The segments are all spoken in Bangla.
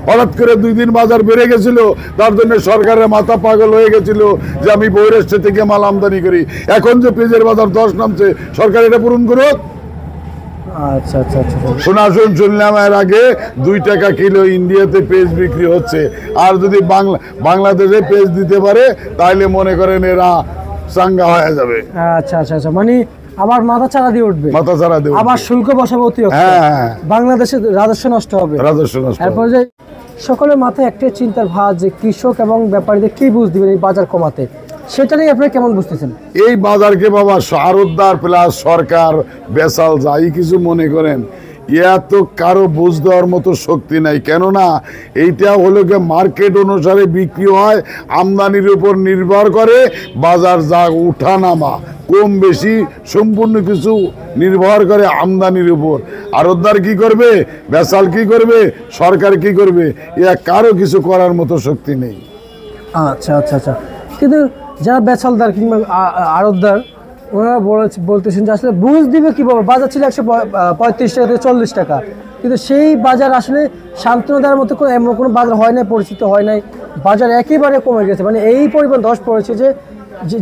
হঠাৎ করে 2 দিন বাজার বেড়ে গেছিল, তার জন্য সরকারের মাথা পাগল হয়ে গেছিল যে আমি বহিরাষ্ট্র থেকে মাল আমদানি করি। এখন যে পেঁয়াজের বাজার 10 নামছে, সরকার এটা পূরণ করুক। আচ্ছা আচ্ছা আচ্ছা শুনলাম এর আগে 2 টাকা কিলো ইন্ডিয়াতে পেঁয়াজ বিক্রি হচ্ছে। আর যদি বাংলাদেশে পেঁয়াজ দিতে পারে তাহলে মনে করেন এরা চাঙ্গা হয়ে যাবে। আচ্ছা আচ্ছা আচ্ছা, মানে আবার মাথা চারা দিয়ে উঠবে, মাথা চারা দিয়ে আবার শুল্ক বসাবে অতিরিক্ত। হ্যাঁ, বাংলাদেশের রাজস্ব নষ্ট হবে, রাজস্ব নষ্ট হবে। এরপর যে সকলের মাথায় একটাই চিন্তার ভাঁজ যে কৃষক এবং ব্যাপারীদের কি বুঝ দিবেন এই বাজার কমাতে, সেটা নিয়ে আপনারা কেমন বুঝতেছেন? এই বাজারকে বাবা আড়তদার প্লাস সরকার বেসাল যাই কিছু মনে করেন, এত কারো বুঝ দেওয়ার মতো শক্তি নাই। কেননা এইটা হলো গিয়ে মার্কেট অনুসারে বিক্রি হয়, আমদানির উপর নির্ভর করে বাজার যা উঠানামা কম বেশি সম্পূর্ণ কিছু নির্ভর করে আমদানির উপর। আড়তদার কি করবে, বেসাল কি করবে, সরকার কি করবে, এরা কারো কিছু করার মতো শক্তি নেই। আচ্ছা আচ্ছা আচ্ছা, কিন্তু যারা বেচালদার কিংবা আড়তদার ওনারা বলতেছেন যে আসলে বুঝ দিবে কীভাবে? বাজার ছিল 135 টাকা থেকে 40 টাকা, কিন্তু সেই বাজার আসলে সান্ত্বনা দেওয়ার মতো এমন কোনো বাজার হয় নাই, পরিচিত হয় নাই। বাজার একেবারে কমে গেছে, মানে এই পরিমাণ ধস পড়েছে যে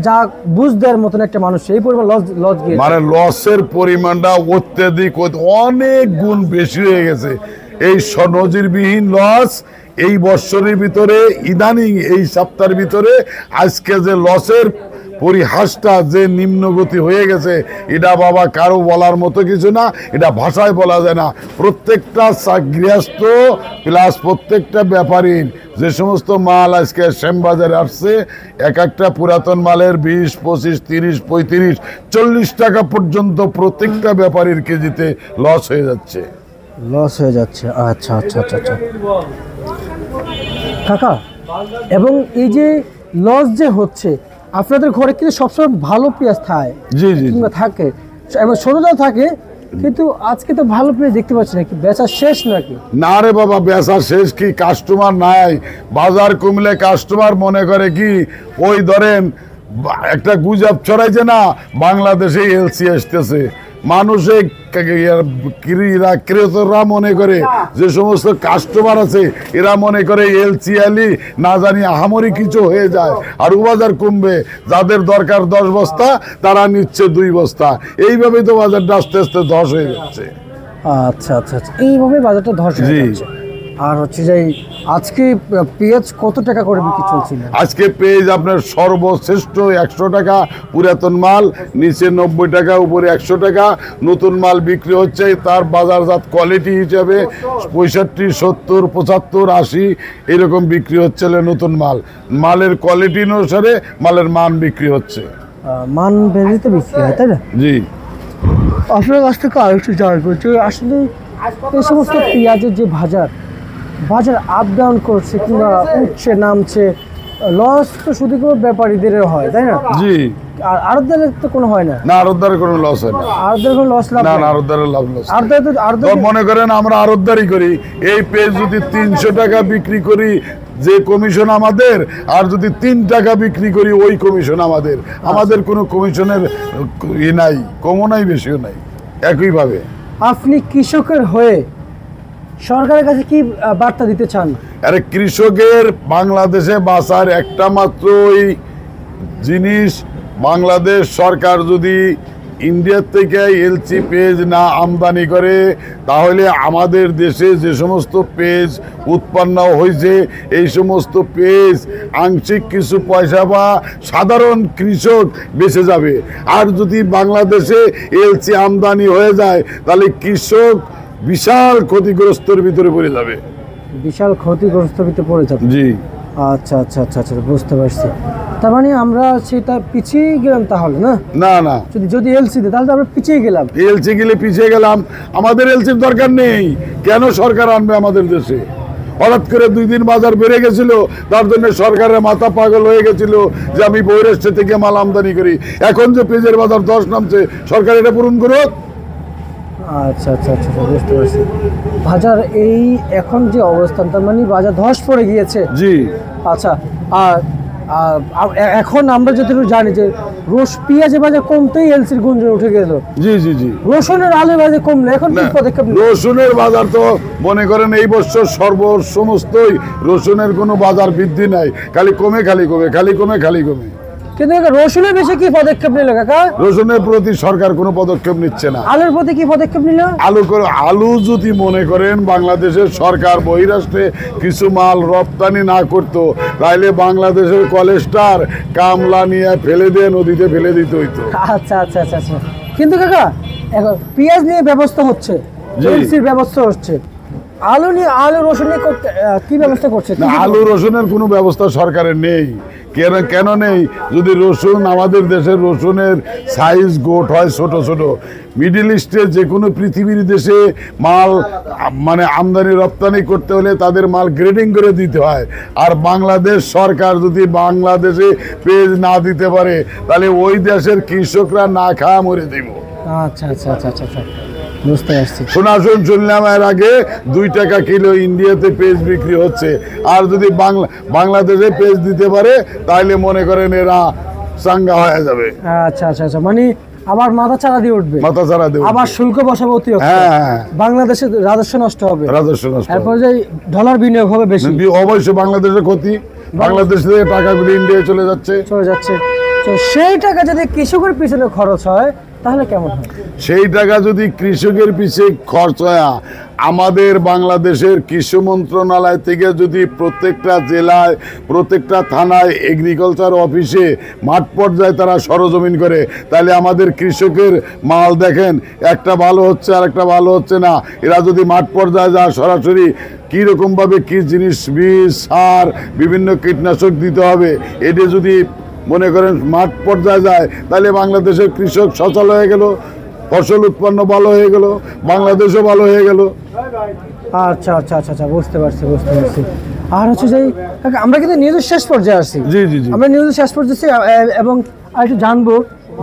যা বুঝ দেওয়ার মতন একটা মানুষ এই পরিমাণ লস গিয়ে, মানে লসের পরিমাণটা অত্যাধিক, অনেক গুণ বেশি হয়ে গেছে। এই নজিরবিহীন লস এই বছরের ভিতরে, ইদানিং এই সপ্তাহের ভিতরে আজকে যে লসের পরিহাসটা যে নিম্নগতি হয়ে গেছে, এটা বাবা কারো বলার মতো কিছু না, এটা ভাষায় বলা যায় না। প্রত্যেকটা গৃহস্থ প্লাস প্রত্যেকটা ব্যাপারীর যে সমস্ত মাল আজকে শ্যামবাজারে আসছে, এক একটা পুরাতন মালের 20, 25, 30, 35, 40 টাকা পর্যন্ত প্রত্যেকটা ব্যাপারীর কেজিতে লস হয়ে যাচ্ছে। লস হয়ে যাচ্ছে। আচ্ছা আচ্ছা আচ্ছা আচ্ছা কাকা, এবং এই যে লস যে হচ্ছে, আপনাদের ঘরে কিন্তু সবসময় ভালো পেঁয়াজ থাকে, জি জি কিংবা থাকে এবং ছোটটাও থাকে, কিন্তু আজকে তো ভালো পেঁয়াজ দেখতে পাচ্ছি না, কি বেচা শেষ নাকি? না রে বাবা, বেচা শেষ কি, কাস্টমার নাই। বাজার কমলে কাস্টমার মনে করে কি, ওই ধরেন একটা গুজব ছড়াইছে না, বাংলাদেশে এলসি আসতেছে। মানুষে ক্রেতারা মনে করে, যে সমস্ত কাস্টমার আছে এরা মনে করে এলসি আলি না জানি আহামরি কিছু হয়ে যায়, আর বাজার কমবে। যাদের দরকার 10 বস্তা তারা নিচ্ছে 2 বস্তা, এইভাবেই তো বাজারটা আস্তে আস্তে ধস হয়ে যাচ্ছে। আচ্ছা আচ্ছা আচ্ছা, এইভাবে বাজারটা ধস হয়ে যাচ্ছে। আর হচ্ছে যে আজকে পেঁয়াজ কত টাকা করে বিক্রি চলছিল? আজকে পেঁয়াজ আপনার সর্বশ্রেষ্ঠ 100 টাকা পুরাতন মাল, নিচে 90 টাকা, উপরে 100 টাকা। নতুন মাল বিক্রি হচ্ছে তার বাজারজাত কোয়ালিটি হিসাবে 65, 70, 75, 80 এরকম বিক্রি হচ্ছে নতুন মাল। মালের কোয়ালিটি অনুসারে মালের মান বিক্রি হচ্ছে, মান বেরিতে বিক্রি হয়, তাই না? জি। আপনার কাছ থেকে আরেকটু জানবো যে আসলে এই সমস্ত পেঁয়াজের যে বাজার আপ ডাউন করছে কিংবা উঠছে নামছে, লস তো শুধু কোনো ব্যাপারীদের হয়, তাই না? জি। আর আড়তদারের তো কোনো হয় না? না, আড়তদারের কোনো লস হয় না। আড়তদারের কোনো লস লাভ না, না? আড়তদারের লাভ লস। আড়তদার মনে করেন আমরা আড়তদারি করি, এই পেঁয়াজ যদি 300 টাকা বিক্রি করি যে কমিশন আমাদের, আর যদি 3 টাকা বিক্রি করি ওই কমিশন আমাদের। আমাদের কোনো কমিশনের নাই, কমও নাই বেশিও নাই, একইভাবে। আপনি কৃষকের হয়ে সরকারের কাছে কি বার্তা দিতে চান? আরে কৃষকের বাংলাদেশে বাঁচার একটা মাত্রই জিনিস, বাংলাদেশ সরকার যদি ইন্ডিয়ার থেকে এলসি পেঁয়াজ না আমদানি করে, তাহলে আমাদের দেশে যে সমস্ত পেঁয়াজ উৎপন্ন হয়েছে এই সমস্ত পেঁয়াজ আংশিক কিছু পয়সা বা সাধারণ কৃষক বেঁচে যাবে। আর যদি বাংলাদেশে এলসি আমদানি হয়ে যায় তাহলে কৃষক বিশাল ক্ষতিগ্রস্তর ভিতরে পড়ে যাবে, বিশাল ক্ষতিগ্রস্ত ভিতরে পড়ে যাবে। জি। আচ্ছা আচ্ছা আচ্ছা আচ্ছা, বুঝতে পারছি। তার মানে আমরা সেটা পিছিয়ে গেলাম তাহলে, না? না না, যদি এলসি দেয় তাহলে তো আমরা পিছিয়ে গেলাম। এলসি গেলে পিছিয়ে গেলাম। আমাদের এলসির দরকার নেই, কেন সরকার আনবে আমাদের দেশে? হঠাৎ করে 2 দিন বাজার বেড়ে গেছিল, তার জন্য সরকারের মাথা পাগল হয়ে গেছিল যে আমি বহিরাষ্ট্র থেকে মাল আমদানি করি। এখন যে পেঁয়াজের বাজার 10 নামছে, সরকার এটা পূরণ করুক। আচ্ছা আচ্ছা আচ্ছা, বুঝতে পারছি। বাজার এই এখন যে অবস্থান, তার মানে বাজার ধস পড়ে গিয়েছে। জি। আচ্ছা, আর এখন আমরা যতটুকু জানি যে পেঁয়াজের বাজার কমতেই এলসির গুঞ্জন উঠে গেল। জি জি জি। রসুনের আলুর বাজার কমলে এখন কি পদক্ষেপ নিল? রসুনের বাজার তো মনে করেন এই বছর সমস্তই রসুনের কোনো বাজার বৃদ্ধি নাই, খালি কমে খালি কমে খালি কমে খালি কমে। কিন্তু রসুনের বেশি কি পদক্ষেপ নিল কাকা? রসুনের প্রতি সরকার কোনো পদক্ষেপ নিচ্ছে না। আলুর প্রতি কি পদক্ষেপ নিল? আলু যদি মনে করেন বাংলাদেশের সরকার বহিরাষ্ট্রে কিছু মাল রপ্তানি না করতো, তাহলে বাংলাদেশের কলেস্টার কামলা নিয়ে ফেলে দিয়ে নদীতে ফেলে দিতে হইতো। আচ্ছা আচ্ছা আচ্ছা আচ্ছা। কিন্তু কাকা এখন পেঁয়াজ নিয়ে ব্যবস্থা হচ্ছে, এলসির ব্যবস্থা হচ্ছে, আলু রসুন নিয়ে কি ব্যবস্থা করছে? না, আলু রসুনের কোনো ব্যবস্থা সরকারের নেই। কেন নেই? যদি রসুন, আমাদের দেশের রসুনের সাইজ গোট হয় ছোট ছোট, মিডল ইস্টে যে কোনো পৃথিবীর দেশে মাল মানে আমদানি রপ্তানি করতে হলে তাদের মাল গ্রেডিং করে দিতে হয়। আর বাংলাদেশ সরকার যদি বাংলাদেশে পেঁয়াজ না দিতে পারে, তাহলে ওই দেশের কৃষকরা না খাওয়া মরে দিব। আচ্ছা আচ্ছা আচ্ছা আচ্ছা আচ্ছা, বুঝতে পারছি। সোনাসুন শুনলাম এর আগে 2 টাকা কিলো ইন্ডিয়াতে পেঁয়াজ বিক্রি হচ্ছে। আর যদি বাংলাদেশে পেঁয়াজ দিতে পারে, তাহলে মনে করেন এরা চাঙ্গা হয়ে যাবে। আচ্ছা আচ্ছা আচ্ছা, মানে আবার মাথা চারা দিয়ে উঠবে, মাথা চারা দেবে, আবার শুল্ক বসাবে অতিরিক্ত। হ্যাঁ, বাংলাদেশের রাজস্ব নষ্ট হবে, রাজস্ব নষ্ট হবে। এরপর যে ডলার বিনিয়োগ হবে বেশি, অবশ্যই বাংলাদেশের ক্ষতি। বাংলাদেশ থেকে টাকাগুলো ইন্ডিয়ায় চলে যাচ্ছে। তো সেই টাকা যদি কৃষকের পিছনে খরচ হয় তাহলে কেমন হয়? সেই টাকা যদি কৃষকের পিছে খরচ হয়, আমাদের বাংলাদেশের কৃষি মন্ত্রণালয় থেকে যদি প্রত্যেকটা জেলায়, প্রত্যেকটা থানায়, এগ্রিকালচার অফিসে মাঠ পর্যায়ে তারা সরজমিন করে, তাহলে আমাদের কৃষকের মাল দেখেন একটা ভালো হচ্ছে আর একটা ভালো হচ্ছে না। এরা যদি মাঠ পর্যায়ে যায় সরাসরি কীরকমভাবে কী জিনিস, বীজ, সার, বিভিন্ন কীটনাশক দিতে হবে, এটা যদি মনে করেন মাঠ পর্যায়ে যায়, তাহলে বাংলাদেশের কৃষক সচল হয়ে গেল, ফসল উৎপন্ন ভালো হয়ে গেল, বাংলাদেশও ভালো হয়ে গেল। আচ্ছা আচ্ছা আচ্ছা আচ্ছা, বুঝতে পারছি বুঝতে পারছি। আর হচ্ছে যে আমরা কিন্তু নিউজের শেষ পর্যায়ে আসছি। জি জি জি, আমরা নিউজের শেষ পর্যায়ে এবং আর একটু জানবো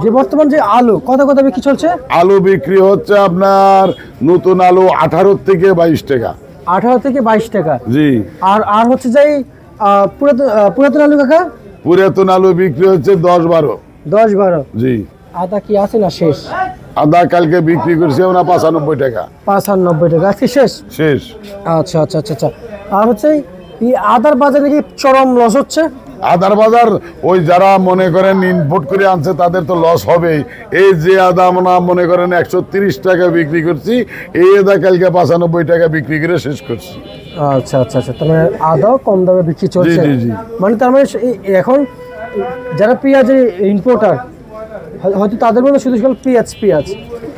যে বর্তমান যে আলু কত বিক্রি চলছে? আলু বিক্রি হচ্ছে আপনার নতুন আলু 18 থেকে 22 টাকা। 18 থেকে 22 টাকা। জি। আর হচ্ছে যে পুরাতন আলু কাকা? পুরাতন আলু বিক্রি হচ্ছে 10-12। জি। আদা কি আছে না শেষ? আদা কালকে বিক্রি করছি আমরা 95 টাকা। 95 টাকা আজকে শেষ। আচ্ছা আচ্ছা আচ্ছা আচ্ছা। আর হচ্ছে এই আদার বাজারে কি চরম লস হচ্ছে? আদার বাজার ওই যারা মনে করেন ইনপুট করে আনছে তাদের তো লস হবেই। এই যে আদা আমরা মনে করেন 130 টাকা বিক্রি করছি, এই আদা কালকে 95 টাকা বিক্রি করে শেষ করছি। আচ্ছা আচ্ছা আচ্ছা, তার মানে আদাও কম দামে বিক্রি চলছে। জি জি। মানে তার মানে এখন যারা পেঁয়াজের ইম্পোর্টার হয়তো তাদের মধ্যে শুধু পেঁয়াজ,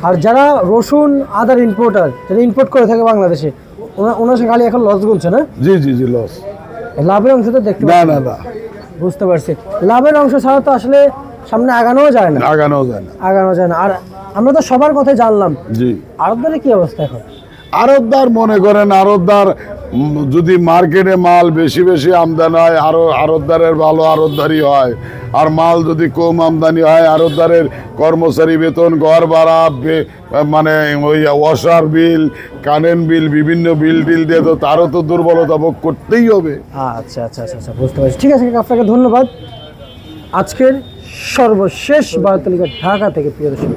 আর যারা রসুন আদার ইম্পোর্টার, যারা ইম্পোর্ট করে থাকে বাংলাদেশে, ওনার খালি এখন লস গুনছে না? জি জি জি, লস। লাভের অংশ তো দেখতে না। বুঝতে পারছি, লাভের অংশ ছাড়া তো আসলে সামনে আগানো যায় না। আর আমরা তো সবার কথাই জানলাম। জি। আড়তদারের কি অবস্থা এখন? আড়তদার মনে করেন আড়তদার যদি মার্কেটে মাল বেশি আমদানি হয়, আরো আড়তদারের ভালো আড়তদারি হয়। আর মাল যদি কম আমদানি হয়, আড়তদারের কর্মচারী বেতন, ঘর ভাড়া, মানে ওই ওয়াসার বিল, কারেন্ট বিল, বিভিন্ন বিল দিয়ে তো তারও তো দুর্বলতা ভোগ করতেই হবে। আচ্ছা আচ্ছা আচ্ছা আচ্ছা, বুঝতে পারছি। ঠিক আছে, আপনাকে ধন্যবাদ। আজকের সর্বশেষ বার্তা তালিকা ঢাকা থেকে প্রিয় দর্শক।